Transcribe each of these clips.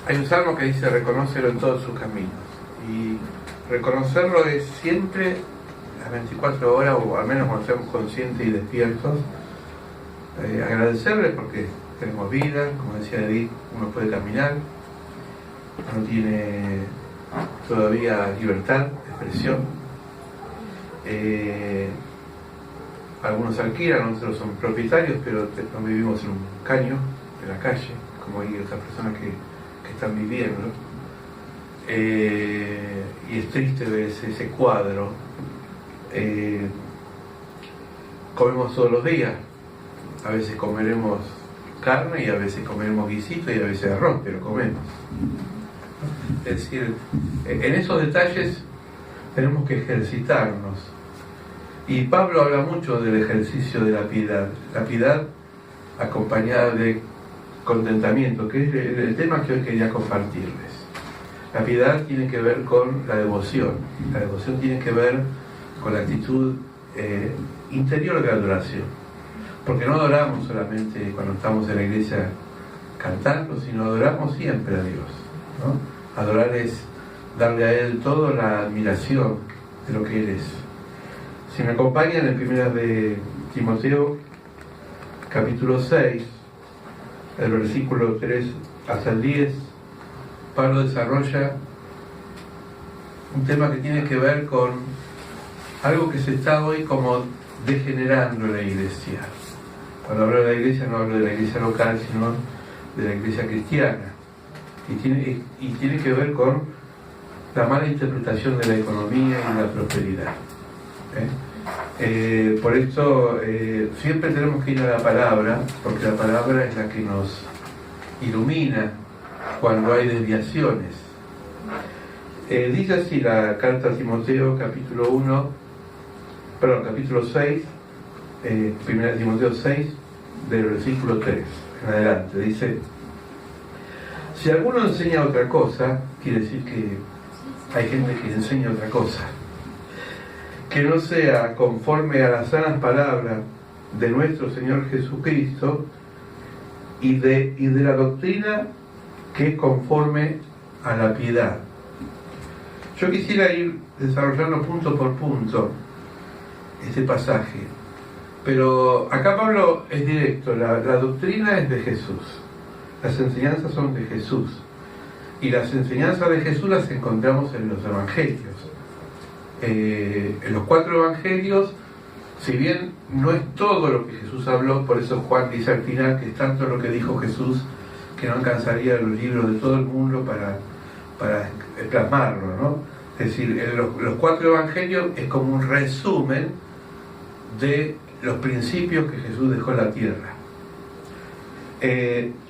Hay un salmo que dice: reconócelo en todos sus caminos. Y reconocerlo es siempre, las 24 horas, o al menos cuando seamos conscientes y despiertos, agradecerle porque tenemos vida, como decía Edith, uno puede caminar, uno tiene todavía libertad de expresión. Algunos alquilan, otros son propietarios, pero no vivimos en un caño de la calle, como hay otras personas que están viviendo. Y es triste ver ese cuadro. Comemos todos los días, a veces comeremos carne y a veces comeremos guisito y a veces arroz, pero comemos. Es decir, en esos detalles tenemos que ejercitarnos. Y Pablo habla mucho del ejercicio de la piedad acompañada de contentamiento, que es el tema que hoy quería compartirles. La piedad tiene que ver con la devoción tiene que ver con la actitud interior de la adoración, porque no adoramos solamente cuando estamos en la iglesia cantando, sino adoramos siempre a Dios, ¿no? Adorar es darle a Él toda la admiración de lo que Él es. Si me acompañan en Primera de Timoteo, capítulo 6, el versículo 3 hasta el 10, Pablo desarrolla un tema que tiene que ver con algo que se está hoy como degenerando en la iglesia. Cuando hablo de la iglesia no hablo de la iglesia local, sino de la iglesia cristiana. Y tiene que ver con la mala interpretación de la economía y de la prosperidad. Por esto siempre tenemos que ir a la palabra, porque la palabra es la que nos ilumina cuando hay desviaciones. Dice así la carta a Timoteo, capítulo 6, 1 Timoteo 6, del versículo 3 en adelante. Dice: si alguno enseña otra cosa, quiere decir que hay gente que enseña otra cosa, que no sea conforme a las sanas palabras de nuestro Señor Jesucristo y de la doctrina que es conforme a la piedad. Yo quisiera ir desarrollando punto por punto este pasaje, pero acá Pablo es directo. La doctrina es de Jesús, las enseñanzas son de Jesús, y las enseñanzas de Jesús las encontramos en los evangelios. En los 4 evangelios, si bien no es todo lo que Jesús habló, por eso Juan dice al final que es tanto lo que dijo Jesús que no alcanzaría los libros de todo el mundo para plasmarlo, ¿no? Es decir, los 4 evangelios es como un resumen de los principios que Jesús dejó en la tierra.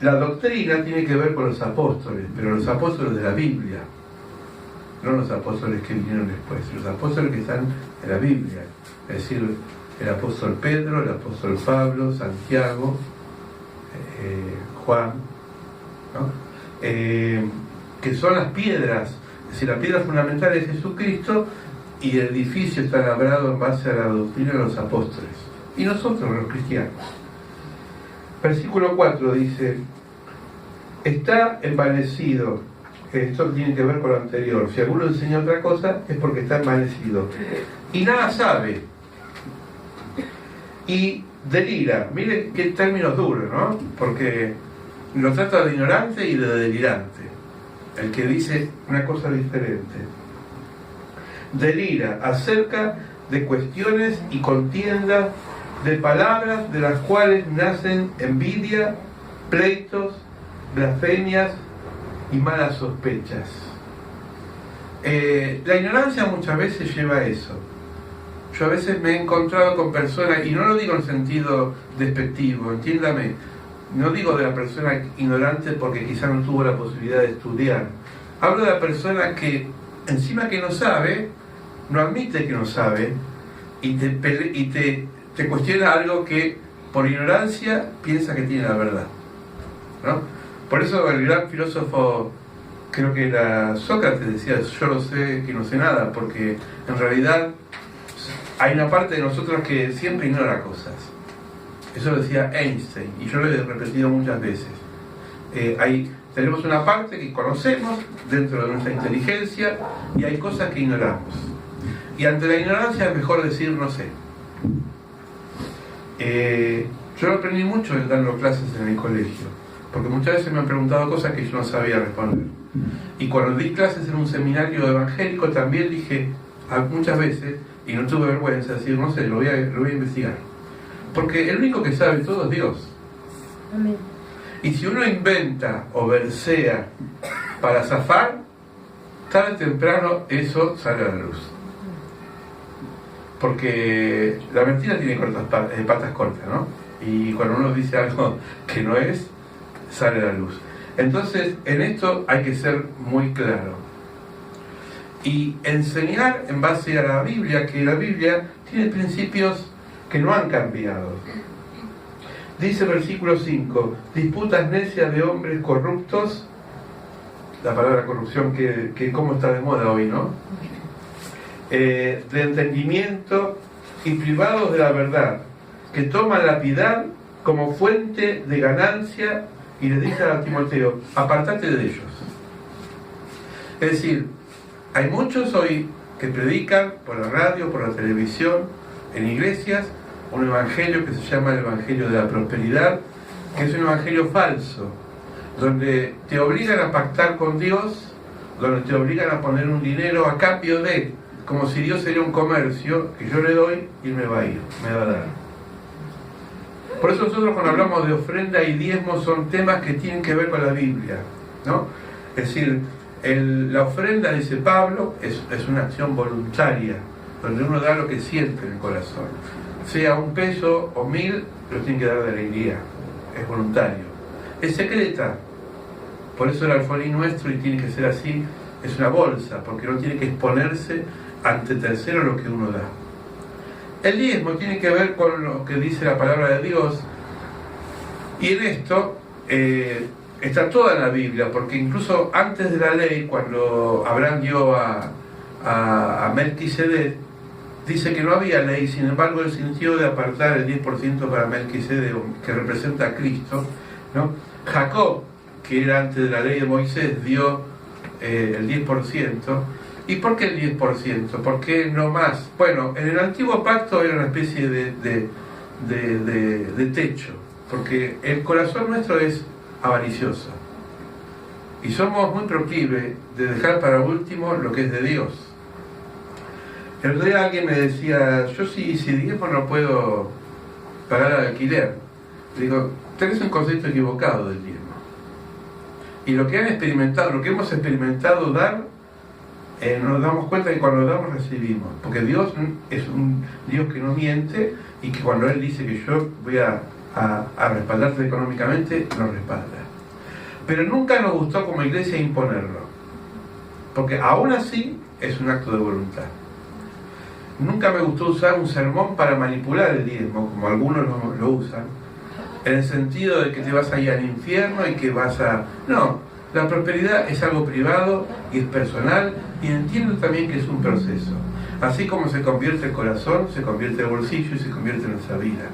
La doctrina tiene que ver con los apóstoles, pero los apóstoles de la Biblia, no los apóstoles que vinieron después, los apóstoles que están en la Biblia, es decir, el apóstol Pedro, el apóstol Pablo, Santiago, Juan, ¿no? Que son las piedras, es decir, la piedra fundamental es Jesucristo, y el edificio está labrado en base a la doctrina de los apóstoles, y nosotros los cristianos. Versículo 4 dice: está envanecido. Esto tiene que ver con lo anterior. Si alguno enseña otra cosa es porque está envanecido y nada sabe y delira. Miren qué términos duros, ¿no? Porque lo trata de ignorante y de delirante, el que dice una cosa diferente. Delira acerca de cuestiones y contiendas, de palabras de las cuales nacen envidia, pleitos, blasfemias y malas sospechas. La ignorancia muchas veces lleva a eso. Yo a veces me he encontrado con personas, y no lo digo en sentido despectivo, entiéndame, no digo de la persona ignorante porque quizá no tuvo la posibilidad de estudiar. Hablo de la persona que encima que no sabe, no admite que no sabe, y te cuestiona algo que por ignorancia piensa que tiene la verdad, ¿no? Por eso el gran filósofo, creo que era Sócrates, decía: yo lo sé que no sé nada, porque en realidad hay una parte de nosotros que siempre ignora cosas. Eso lo decía Einstein, y yo lo he repetido muchas veces. Hay tenemos una parte que conocemos dentro de nuestra inteligencia y hay cosas que ignoramos. Y ante la ignorancia es mejor decir no sé. Yo aprendí mucho dando clases en el colegio, porque muchas veces me han preguntado cosas que yo no sabía responder. Y cuando di clases en un seminario evangélico también dije muchas veces, y no tuve vergüenza, decir no sé, lo voy a investigar. Porque el único que sabe todo es Dios. Amén. Y si uno inventa o versea para zafar, tarde o temprano eso sale a la luz. Porque la mentira tiene patas cortas, ¿no? Y cuando uno dice algo que no es, sale a la luz. Entonces, en esto hay que ser muy claro. Y enseñar en base a la Biblia, que la Biblia tiene principios que no han cambiado. Dice versículo 5, disputas necias de hombres corruptos, la palabra corrupción que cómo está de moda hoy, ¿no? De entendimiento y privados de la verdad, que toman la piedad como fuente de ganancia, y le dice a Timoteo, apartate de ellos. Es decir, hay muchos hoy que predican por la radio, por la televisión, en iglesias, un evangelio que se llama el evangelio de la prosperidad, que es un evangelio falso, donde te obligan a pactar con Dios, donde te obligan a poner un dinero a cambio de, como si Dios sería un comercio que yo le doy y me va a ir, me va a dar. Por eso nosotros cuando hablamos de ofrenda y diezmo son temas que tienen que ver con la Biblia, ¿no? Es decir, la ofrenda, dice Pablo, es una acción voluntaria, donde uno da lo que siente en el corazón. Sea 1 peso o 1000, lo tiene que dar de alegría, es voluntario. Es secreta, por eso el alfolí nuestro, y tiene que ser así, es una bolsa, porque no tiene que exponerse ante terceros lo que uno da. El diezmo tiene que ver con lo que dice la palabra de Dios, y en esto está toda la Biblia, porque incluso antes de la ley, cuando Abraham dio a Melquisedec, dice que no había ley, sin embargo él sintió de apartar el 10% para Melquisedec, que representa a Cristo, ¿no? Jacob, que era antes de la ley de Moisés, dio el 10%. ¿Y por qué el 10%? ¿Por qué no más? Bueno, en el antiguo pacto era una especie de techo, porque el corazón nuestro es avaricioso y somos muy proclives de dejar para último lo que es de Dios. El otro día alguien me decía, yo si diezmo no puedo pagar el alquiler. Le digo, tenés un concepto equivocado del diezmo. Y lo que hemos experimentado dar, nos damos cuenta que cuando damos recibimos, porque Dios es un Dios que no miente, y que cuando Él dice que yo voy a respaldarte económicamente, nos respalda. Pero nunca nos gustó como iglesia imponerlo, porque aún así es un acto de voluntad. Nunca me gustó usar un sermón para manipular el diezmo, como algunos lo usan, en el sentido de que te vas a ir al infierno y que vas a... No, la prosperidad es algo privado y es personal, y entiendo también que es un proceso. Así como se convierte el corazón, se convierte el bolsillo y se convierte en nuestra vida,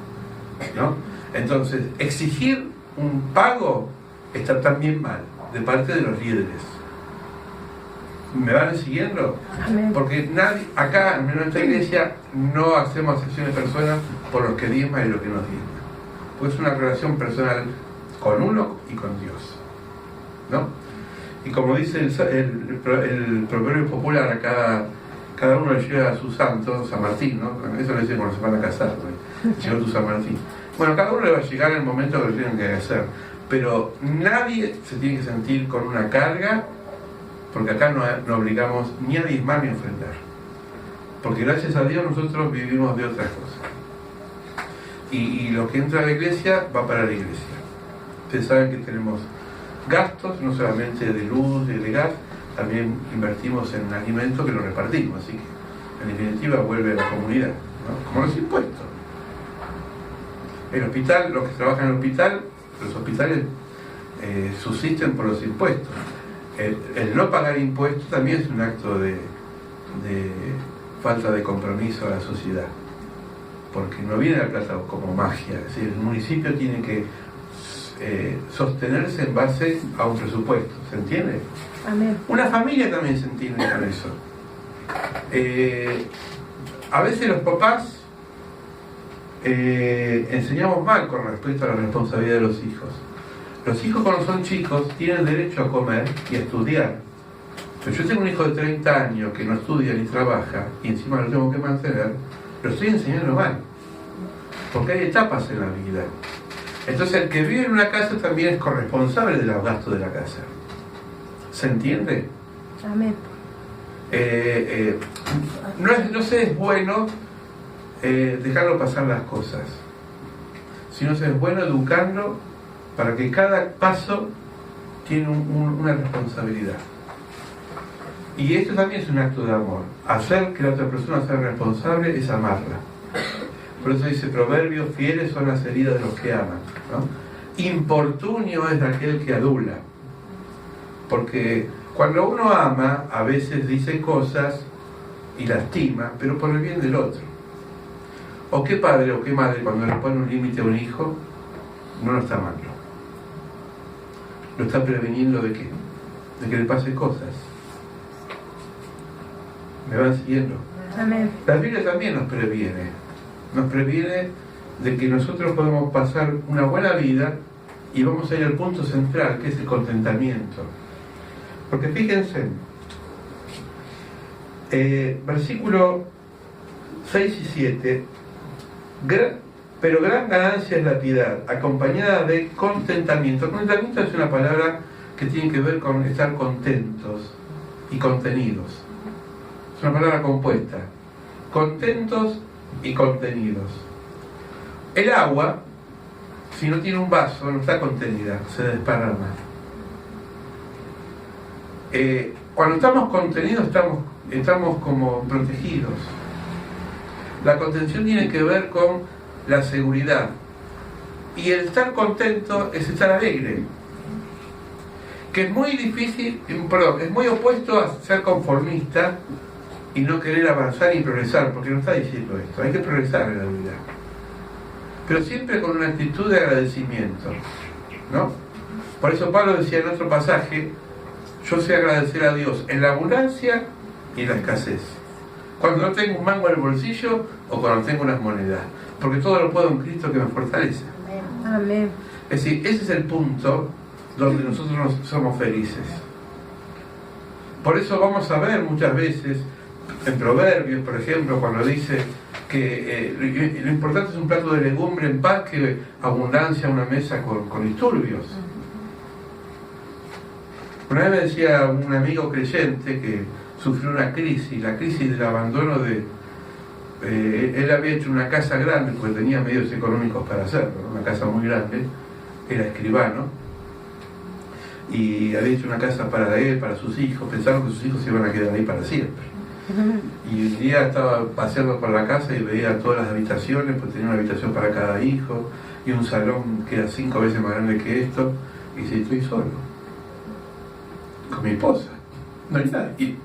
¿no? Entonces, exigir un pago está también mal, de parte de los líderes. ¿Me van siguiendo? Amén. Porque nadie, acá en nuestra iglesia, no hacemos excepción de personas por los que diezman y los que no diezman. Pues es una relación personal con uno y con Dios, ¿no? Y como dice el proverbio popular, a cada uno le llega a su santo, San Martín, ¿no? Eso lo dicen cuando se van a casar, ¿no? Llegó tu San Martín. Bueno, cada uno le va a llegar en el momento que lo tienen que hacer, pero nadie se tiene que sentir con una carga, porque acá no obligamos ni a diezmar ni a ofrendar, porque gracias a Dios nosotros vivimos de otras cosas, y lo que entra a la iglesia va para la iglesia. Ustedes saben que tenemos gastos, no solamente de luz y de gas, también invertimos en alimentos que los repartimos, así que en definitiva vuelve a la comunidad, ¿no? Como los impuestos. El hospital, los que trabajan en el hospital, los hospitales subsisten por los impuestos. El no pagar impuestos también es un acto de falta de compromiso a la sociedad, porque no viene la plata como magia. Es decir, el municipio tiene que sostenerse en base a un presupuesto, ¿se entiende? Amén. Una familia también se entiende con eso. A veces los papás enseñamos mal con respecto a la responsabilidad de los hijos. Los hijos cuando son chicos tienen derecho a comer y a estudiar. Pero yo tengo un hijo de 30 años que no estudia ni trabaja y encima lo tengo que mantener, lo estoy enseñando mal. Porque hay etapas en la vida. Entonces el que vive en una casa también es corresponsable de los gastos de la casa. ¿Se entiende? Amén. No sé, es bueno dejarlo pasar las cosas, sino es bueno educarlo para que cada paso tiene una responsabilidad. Y esto también es un acto de amor. Hacer que la otra persona sea responsable es amarla. Por eso dice Proverbios: fieles son las heridas de los que aman, ¿no? Importunio es de aquel que adula. Porque cuando uno ama, a veces dice cosas y lastima, pero por el bien del otro. O qué padre o qué madre cuando le pone un límite a un hijo, no lo está amando. Lo está preveniendo de qué? De que le pase cosas. ¿Me van siguiendo? Amén. La Biblia también nos previene. Nos previene de que nosotros podemos pasar una buena vida y vamos a ir al punto central, que es el contentamiento. Porque fíjense, versículo 6 y 7, pero gran ganancia es la piedad, acompañada de contentamiento. Contentamiento es una palabra que tiene que ver con estar contentos y contenidos. Es una palabra compuesta. Contentos y contenidos. El agua, si no tiene un vaso, no está contenida, se desparrama. Cuando estamos contenidos, estamos como protegidos. La contención tiene que ver con la seguridad. Y el estar contento es estar alegre. Que es muy difícil, es muy opuesto a ser conformista y no querer avanzar y progresar, porque no está diciendo esto, hay que progresar en la vida. Pero siempre con una actitud de agradecimiento, ¿no? Por eso Pablo decía en otro pasaje: yo sé agradecer a Dios en la abundancia y en la escasez. Cuando no tengo un mango en el bolsillo o cuando tengo unas monedas. Porque todo lo puedo en Cristo que me fortalece. Amén. Es decir, ese es el punto donde nosotros somos felices. Por eso vamos a ver muchas veces en Proverbios, por ejemplo, cuando dice que lo importante es un plato de legumbre en paz que abundancia una mesa con disturbios. Una vez me decía un amigo creyente que sufrió una crisis, la crisis del abandono de... él había hecho una casa grande, porque tenía medios económicos para hacerlo, ¿no? Una casa muy grande, era escribano, y había hecho una casa para él, para sus hijos, pensaron que sus hijos se iban a quedar ahí para siempre. Y un día estaba paseando por la casa y veía todas las habitaciones, pues tenía una habitación para cada hijo, y un salón que era 5 veces más grande que esto, y dice: estoy solo, con mi esposa, no hay nadie.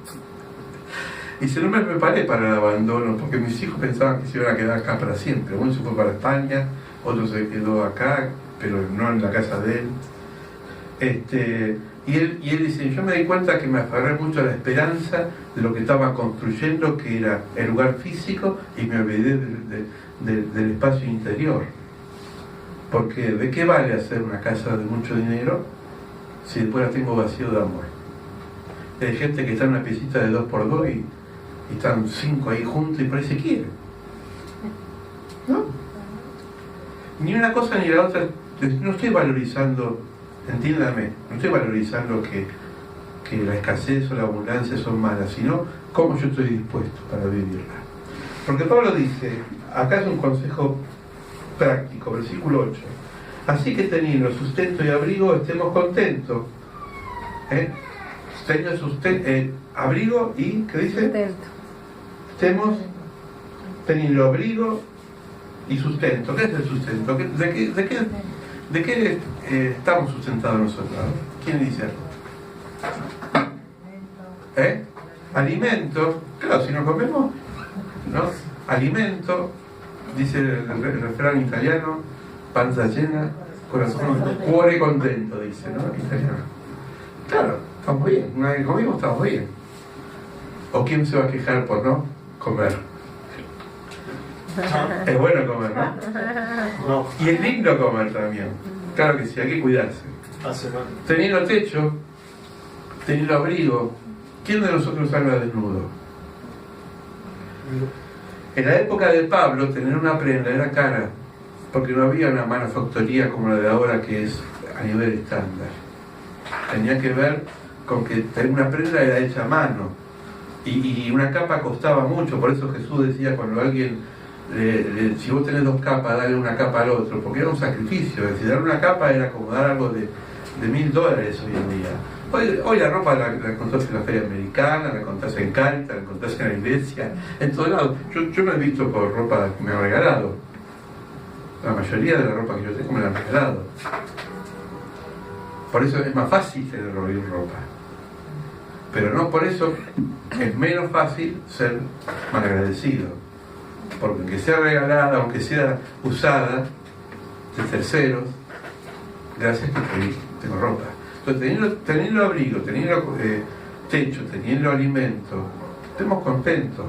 Y si no me preparé para el abandono, porque mis hijos pensaban que se iban a quedar acá para siempre. Uno se fue para España, otro se quedó acá, pero no en la casa de él. Y él dice: yo me di cuenta que me aferré mucho a la esperanza de lo que estaba construyendo, que era el lugar físico, y me olvidé del espacio interior. Porque ¿de qué vale hacer una casa de mucho dinero si después la tengo vacío de amor? Hay gente que está en una piecita de 2x2 y están 5 ahí juntos y por ahí se quieren, ¿no? Ni una cosa ni la otra. No estoy valorizando, entiéndame, no estoy valorizando que la escasez o la abundancia son malas, sino cómo yo estoy dispuesto para vivirla. Porque Pablo dice, acá es un consejo práctico, versículo 8: así que teniendo sustento y abrigo, estemos contentos. Teniendo abrigo y, ¿qué dice? Sustento. Estemos teniendo abrigo y sustento. ¿Qué es el sustento? ¿De qué estamos sustentados nosotros? ¿Quién dice algo? Alimento. Claro, si no comemos, ¿no? Alimento, dice el refrán italiano: panza llena, Cuore contento, dice, ¿no? En italiano. Claro, estamos bien, una vez que comimos estamos bien. ¿O quién se va a quejar por no comer? Es bueno comer, ¿no? No, Y es lindo comer también. Claro que sí, hay que cuidarse. hace mal. Teniendo techo, teniendo abrigo, ¿quién de nosotros anda desnudo? En la época de Pablo, tener una prenda era cara, porque no había una manufactoría como la de ahora, que es a nivel estándar. Tenía que ver con que tener una prenda era hecha a mano, y una capa costaba mucho. Por eso Jesús decía, cuando alguien, si vos tenés 2 capas, dale una capa al otro, porque era un sacrificio. Es decir, dar una capa era como dar algo de $1000 hoy en día. Hoy la ropa la encontrás en la feria americana, la encontrás en Caritas, la encontrás en la iglesia, en todos lados. Yo me he visto por ropa que me han regalado. La mayoría de la ropa que yo tengo me la han regalado. Por eso es más fácil tener ropa. Pero no por eso es menos fácil ser malagradecido. Porque aunque sea regalada, aunque sea usada de terceros, gracias que tengo ropa. Entonces, teniendo abrigo, teniendo techo, teniendo alimento, estemos contentos.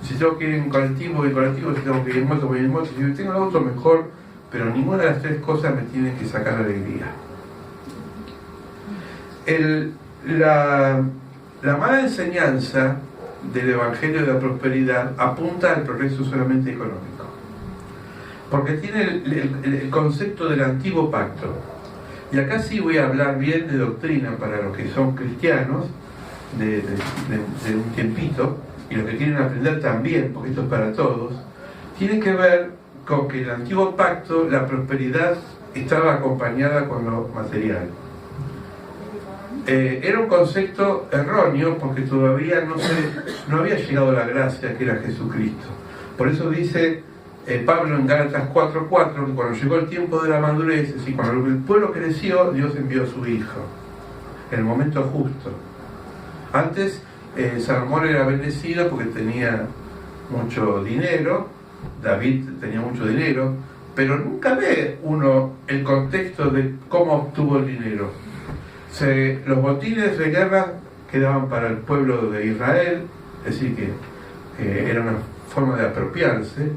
Si tengo que ir en colectivo, voy en colectivo. Si tengo que ir en moto, voy en moto. Si tengo el auto, mejor. Pero ninguna de las 3 cosas me tienen que sacar la alegría. La mala enseñanza del Evangelio de la Prosperidad apunta al progreso solamente económico. Porque tiene el concepto del antiguo pacto. Y acá sí voy a hablar bien de doctrina para los que son cristianos de un tiempito, y los que quieren aprender también, porque esto es para todos. Tiene que ver con que en el antiguo pacto la prosperidad estaba acompañada con lo material. Era un concepto erróneo porque todavía no había llegado la gracia que era Jesucristo. Por eso dice Pablo en Gálatas 4:4 que cuando llegó el tiempo de la madurez, es decir, cuando el pueblo creció, Dios envió a su Hijo en el momento justo. Antes Salomón era bendecido porque tenía mucho dinero, David tenía mucho dinero, pero nunca ve uno el contexto de cómo obtuvo el dinero. Los botines de guerra quedaban para el pueblo de Israel, es decir que era una forma de apropiarse.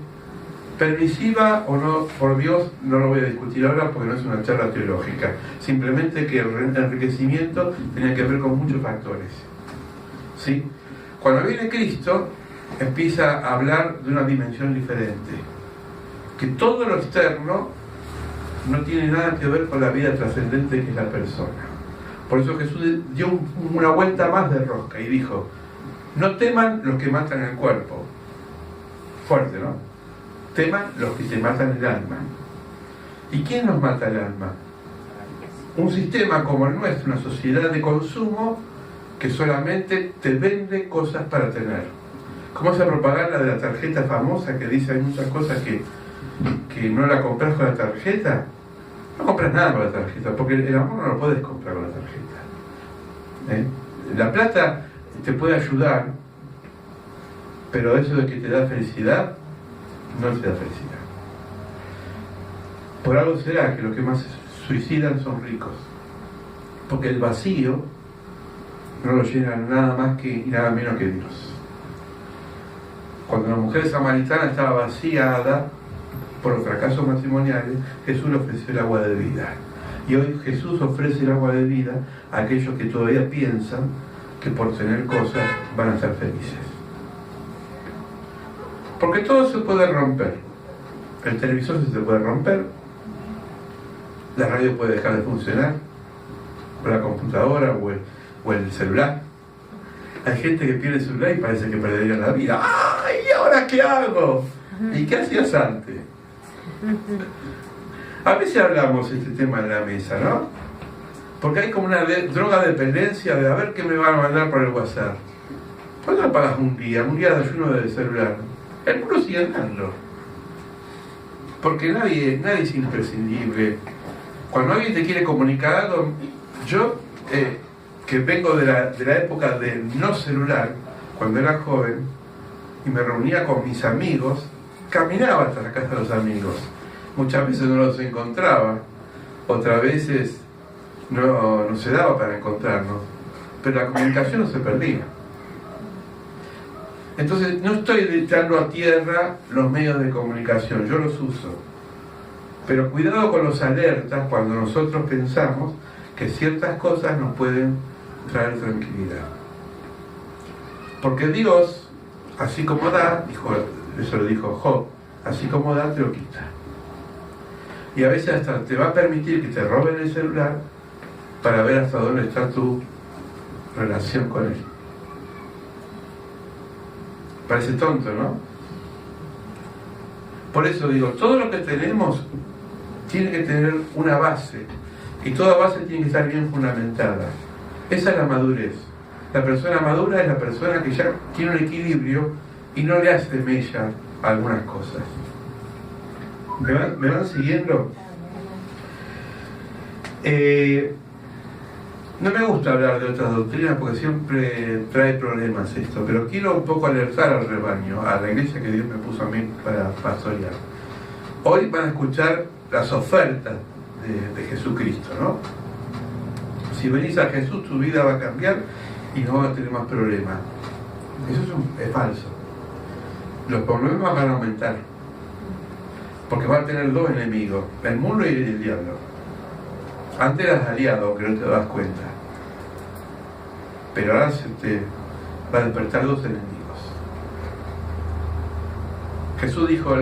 Permisiva o no por Dios, no lo voy a discutir ahora porque no es una charla teológica. Simplemente que el enriquecimiento tenía que ver con muchos factores. ¿Sí? Cuando viene Cristo, empieza a hablar de una dimensión diferente. Que todo lo externo no tiene nada que ver con la vida trascendente que es la persona. Por eso Jesús dio una vuelta más de rosca y dijo: no teman los que matan el cuerpo. Fuerte, ¿no? Teman los que te matan el alma. ¿Y quién nos mata el alma? Un sistema como el nuestro, una sociedad de consumo que solamente te vende cosas para tener. Como esa propaganda de la tarjeta famosa que dice hay muchas cosas que no la compras con la tarjeta. No compras nada con la tarjeta, porque el amor no lo puedes comprar con la tarjeta. La plata te puede ayudar, pero eso de que te da felicidad, no te da felicidad. Por algo será que los que más se suicidan son ricos, porque el vacío no lo llena nada más que y nada menos que Dios. Cuando la mujer samaritana estaba vaciada por los fracasos matrimoniales, Jesús le ofreció el agua de vida. Y hoy Jesús ofrece el agua de vida a aquellos que todavía piensan que por tener cosas van a ser felices. Porque todo se puede romper. El televisor se puede romper, la radio puede dejar de funcionar, o la computadora o el celular. Hay gente que pierde el celular y parece que perdería la vida. ¡Ay! ¿Y ahora qué hago? ¿Y qué hacías antes? A veces hablamos este tema en la mesa, ¿no? Porque hay como una droga dependencia de a ver qué me van a mandar por el WhatsApp. ¿Cuánto pagas un día de ayuno del celular? El mundo sigue andando. Porque nadie es imprescindible. Cuando alguien te quiere comunicar algo, yo que vengo de la época del no celular, cuando era joven, y me reunía con mis amigos, caminaba hasta la casa de los amigos. Muchas veces no los encontraba, otras veces no se daba para encontrarnos, pero la comunicación no se perdía. Entonces no estoy echando a tierra los medios de comunicación, yo los uso. Pero cuidado con los alertas cuando nosotros pensamos que ciertas cosas nos pueden traer tranquilidad. Porque Dios, así como da, eso lo dijo Job, así como da, te lo quita. Y a veces hasta te va a permitir que te roben el celular para ver hasta dónde está tu relación con él. Parece tonto, ¿no? Por eso digo, todo lo que tenemos tiene que tener una base, y toda base tiene que estar bien fundamentada. Esa es la madurez. La persona madura es la persona que ya tiene un equilibrio y no le hace mella a algunas cosas. ¿Me van siguiendo? No me gusta hablar de otras doctrinas porque siempre trae problemas esto, pero quiero un poco alertar al rebaño, a la iglesia que Dios me puso a mí para pastorear. Hoy van a escuchar las ofertas de Jesucristo, ¿no? Si venís a Jesús, tu vida va a cambiar y no vas a tener más problemas. Eso es falso. Los problemas van a aumentar, porque van a tener dos enemigos, el mundo y el diablo. Antes eras aliado, aunque no te das cuenta, pero ahora se te va a despertar dos enemigos. Jesús dijo: